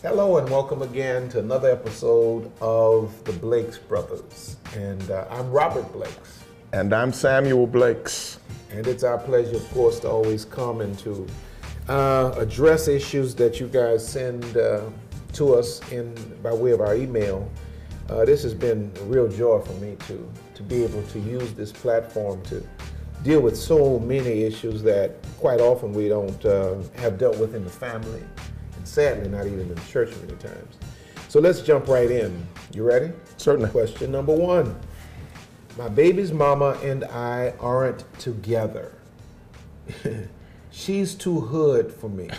Hello and welcome again to another episode of the Blakes Brothers. And I'm Robert Blakes. And I'm Samuel Blakes. And it's our pleasure, of course, to always come and to address issues that you guys send to us by way of our email. This has been a real joy for me to be able to use this platform to deal with so many issues that quite often we don't have dealt with in the family. Sadly, not even in the church many times. So let's jump right in. You ready? Certainly. Question number one. My baby's mama and I aren't together. She's too hood for me.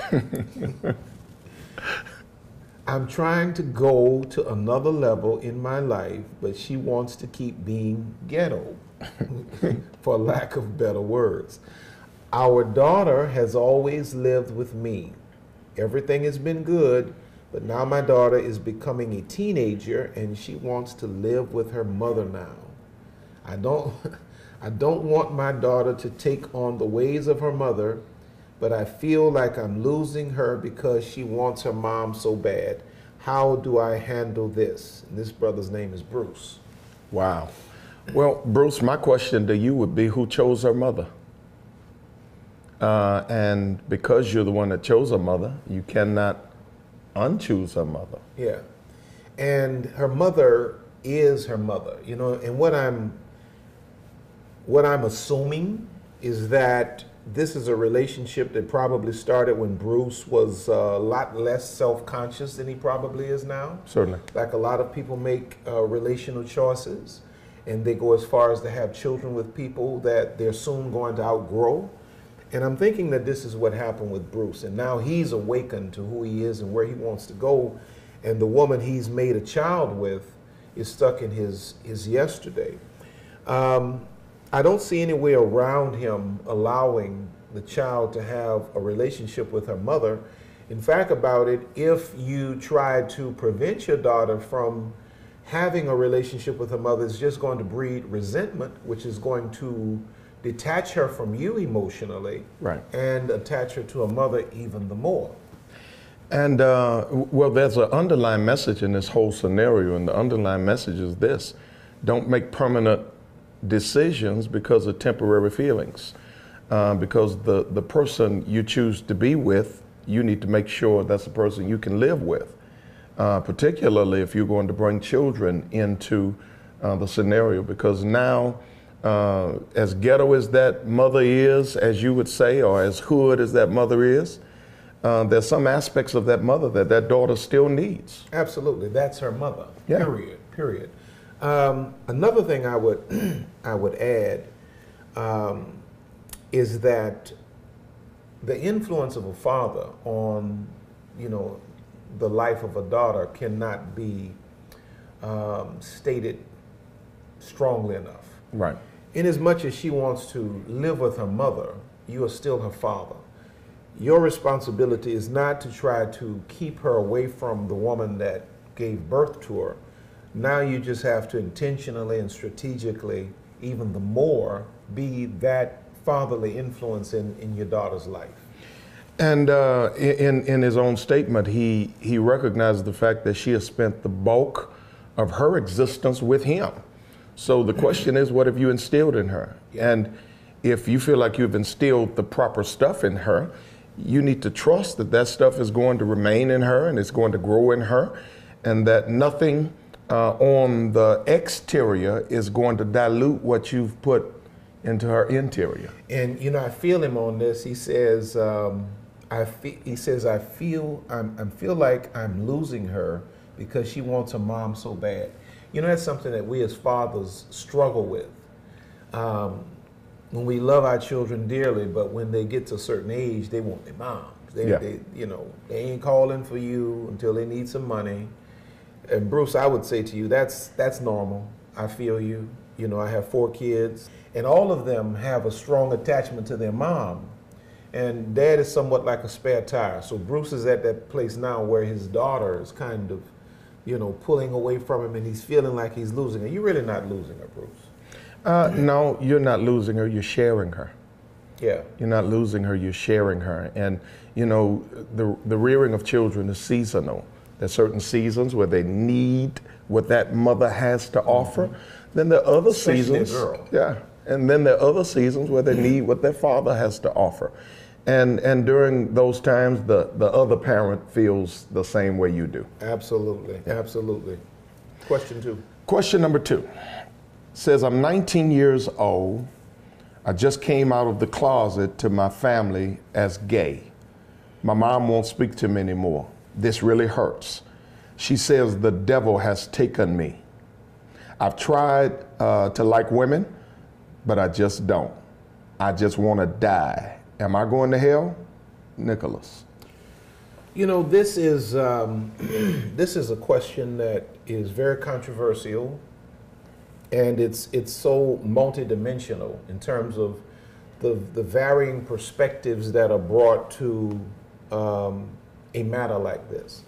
I'm trying to go to another level in my life, but she wants to keep being ghetto, for lack of better words. Our daughter has always lived with me. Everything has been good, but now my daughter is becoming a teenager and she wants to live with her mother now. I don't want my daughter to take on the ways of her mother, but I feel like I'm losing her because she wants her mom so bad. How do I handle this? And this brother's name is Bruce. Wow. Well, Bruce, my question to you would be, who chose her mother? And because you're the one that chose her mother, you cannot unchoose her mother. Yeah. And her mother is her mother, you know, and what I'm assuming is that this is a relationship that probably started when Bruce was a lot less self-conscious than he probably is now. Certainly. Like a lot of people make relational choices and they go as far as to have children with people that they're soon going to outgrow. And I'm thinking that this is what happened with Bruce. And now he's awakened to who he is and where he wants to go. And the woman he's made a child with is stuck in his yesterday. I don't see any way around him allowing the child to have a relationship with her mother. In fact, about it, if you try to prevent your daughter from having a relationship with her mother, it's just going to breed resentment, which is going to detach her from you emotionally, right, and attach her to a mother even the more. And well, there's an underlying message in this whole scenario, and the underlying message is this: don't make permanent decisions because of temporary feelings. Because the person you choose to be with, you need to make sure that's the person you can live with, particularly if you're going to bring children into the scenario, because now, as ghetto as that mother is, as you would say, or as hood as that mother is, there's some aspects of that mother that daughter still needs. Absolutely, that's her mother. Yeah. Period. Another thing I would add is that the influence of a father on, you know, the life of a daughter cannot be stated strongly enough. Right. In as much as she wants to live with her mother, you are still her father. Your responsibility is not to try to keep her away from the woman that gave birth to her. Now you just have to intentionally and strategically, even the more, be that fatherly influence in your daughter's life. And in his own statement, he recognizes the fact that she has spent the bulk of her existence with him. So the question is, what have you instilled in her? And if you feel like you've instilled the proper stuff in her, you need to trust that that stuff is going to remain in her and it's going to grow in her, and that nothing on the exterior is going to dilute what you've put into her interior. And you know, I feel him on this. He says, I feel like I'm losing her because she wants a mom so bad. You know, that's something that we as fathers struggle with. When we love our children dearly, but when they get to a certain age, they want their moms. They ain't calling for you until they need some money. And Bruce, I would say to you, that's normal. I feel you. You know, I have 4 kids, and all of them have a strong attachment to their mom. And dad is somewhat like a spare tire. So Bruce is at that place now where his daughter is kind of, you know, pulling away from him, and he's feeling like he's losing her. You're really not losing her, Bruce. No, you're not losing her, you're sharing her. Yeah. You're not losing her, you're sharing her. And, you know, the rearing of children is seasonal. There's certain seasons where they need what that mother has to offer. Then there are other Especially a seasons. girl. Yeah. And then there are other seasons where they need what their father has to offer. And during those times, the other parent feels the same way you do. Absolutely. Absolutely. Question 2. Question number 2 says, I'm 19 years old. I just came out of the closet to my family as gay. My mom won't speak to me anymore. This really hurts. She says the devil has taken me. I've tried to like women, but I just don't. I just want to die. Am I going to hell? Nicholas. You know, this is this is a question that is very controversial, and it's so multidimensional in terms of the varying perspectives that are brought to a matter like this.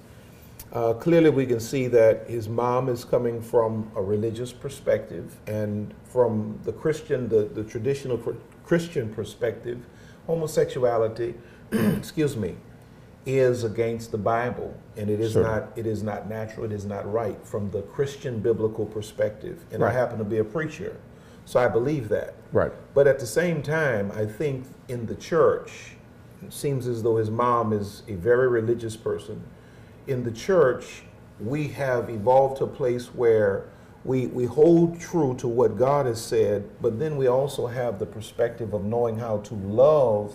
Clearly, we can see that his mom is coming from a religious perspective, and from the Christian, the traditional Christian perspective, homosexuality, excuse me, is against the Bible, and it is not natural, it is not right from the Christian biblical perspective. And I happen to be a preacher, so I believe that. Right. But at the same time, I think in the church, it seems as though his mom is a very religious person. In the church, we have evolved to a place where we hold true to what God has said, but then we also have the perspective of knowing how to love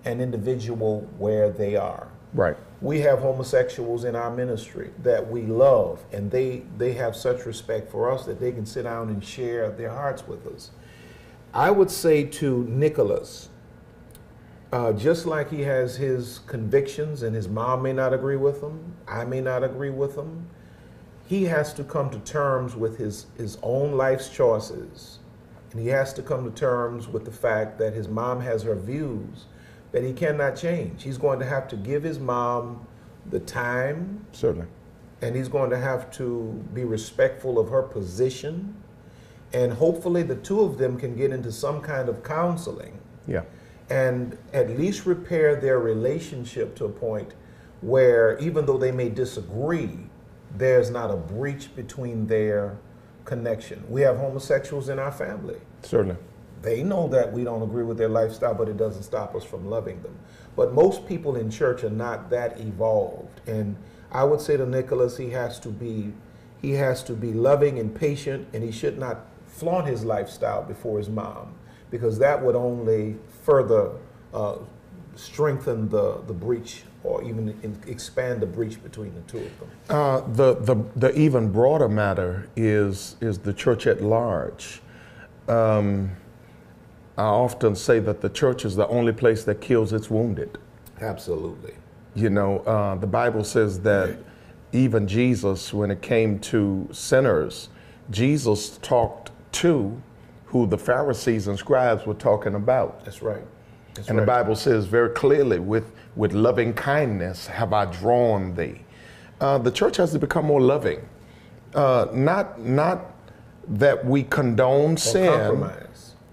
an individual where they are. Right. We have homosexuals in our ministry that we love, and they have such respect for us that they can sit down and share their hearts with us. I would say to Nicholas, just like he has his convictions and his mom may not agree with them, I may not agree with them, he has to come to terms with his own life's choices. And he has to come to terms with the fact that his mom has her views that he cannot change. He's going to have to give his mom the time. Certainly. And he's going to have to be respectful of her position. And hopefully the two of them can get into some kind of counseling. Yeah. And at least repair their relationship to a point where, even though they may disagree, there's not a breach between their connection. We have homosexuals in our family. Certainly. They know that we don't agree with their lifestyle, but it doesn't stop us from loving them. But most people in church are not that evolved. And I would say to Nicholas, he has to be loving and patient, and he should not flaunt his lifestyle before his mom, because that would only further strengthen the breach, or even expand the breach between the two of them. The even broader matter is the church at large. I often say that the church is the only place that kills its wounded. Absolutely. You know, the Bible says that even Jesus, when it came to sinners, Jesus talked to who the Pharisees and scribes were talking about. That's right. That's and right. The Bible says very clearly, with loving kindness have I drawn thee. The church has to become more loving. Not that we condone sin. Compromise.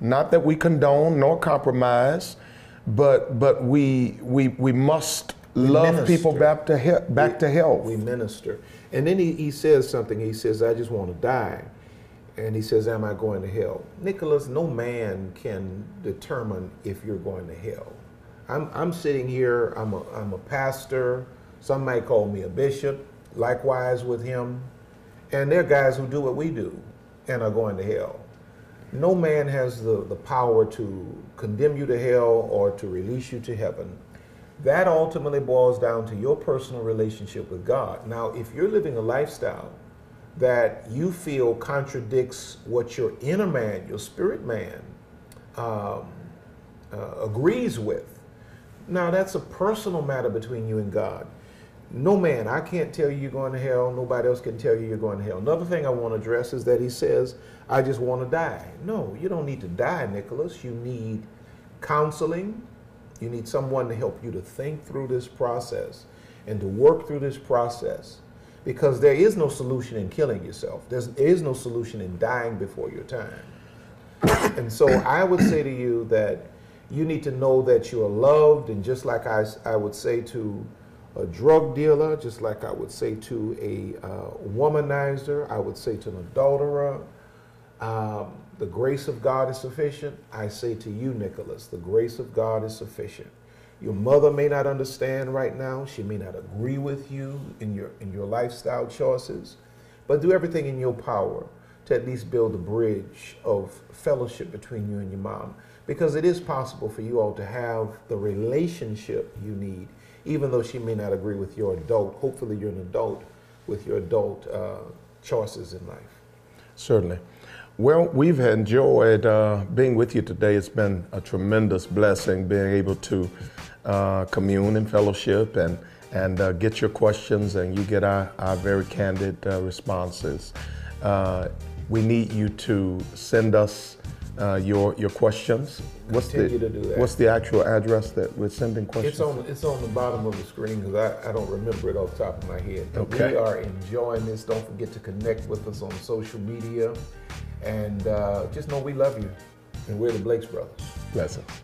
Not that we condone nor compromise, but we must love minister. people back to health. We minister. And then he says something. He says, I just want to die. And he says, am I going to hell? Nicholas, no man can determine if you're going to hell. I'm sitting here, I'm a pastor. Some might call me a bishop, likewise with him. And there are guys who do what we do and are going to hell. No man has the power to condemn you to hell or to release you to heaven. That ultimately boils down to your personal relationship with God. Now, if you're living a lifestyle that you feel contradicts what your inner man, your spirit man, agrees with, now that's a personal matter between you and God. No man, I can't tell you you're going to hell. Nobody else can tell you you're going to hell. Another thing I want to address is that he says, I just want to die. No, you don't need to die, Nicholas. You need counseling. You need someone to help you to think through this process and to work through this process, because there is no solution in killing yourself. There is no solution in dying before your time. And so I would say to you that You need to know that you are loved, and just like I would say to a drug dealer, just like I would say to a womanizer, I would say to an adulterer, the grace of God is sufficient. I say to you, Nicholas, the grace of God is sufficient. Your mother may not understand right now. She may not agree with you in your lifestyle choices, but do everything in your power to at least build a bridge of fellowship between you and your mom, because it is possible for you all to have the relationship you need, even though she may not agree with your adult. Hopefully you're an adult with your adult choices in life. Certainly. Well, we've enjoyed being with you today. It's been a tremendous blessing being able to commune and fellowship and get your questions, and you get our very candid responses. We need you to send us your questions. Continue to do that. What's the actual address that we're sending questions? It's on the bottom of the screen, because I don't remember it off the top of my head. But Okay. we are enjoying this. Don't forget to connect with us on social media. And just know we love you. And we're the Blakes Brothers. Blessings.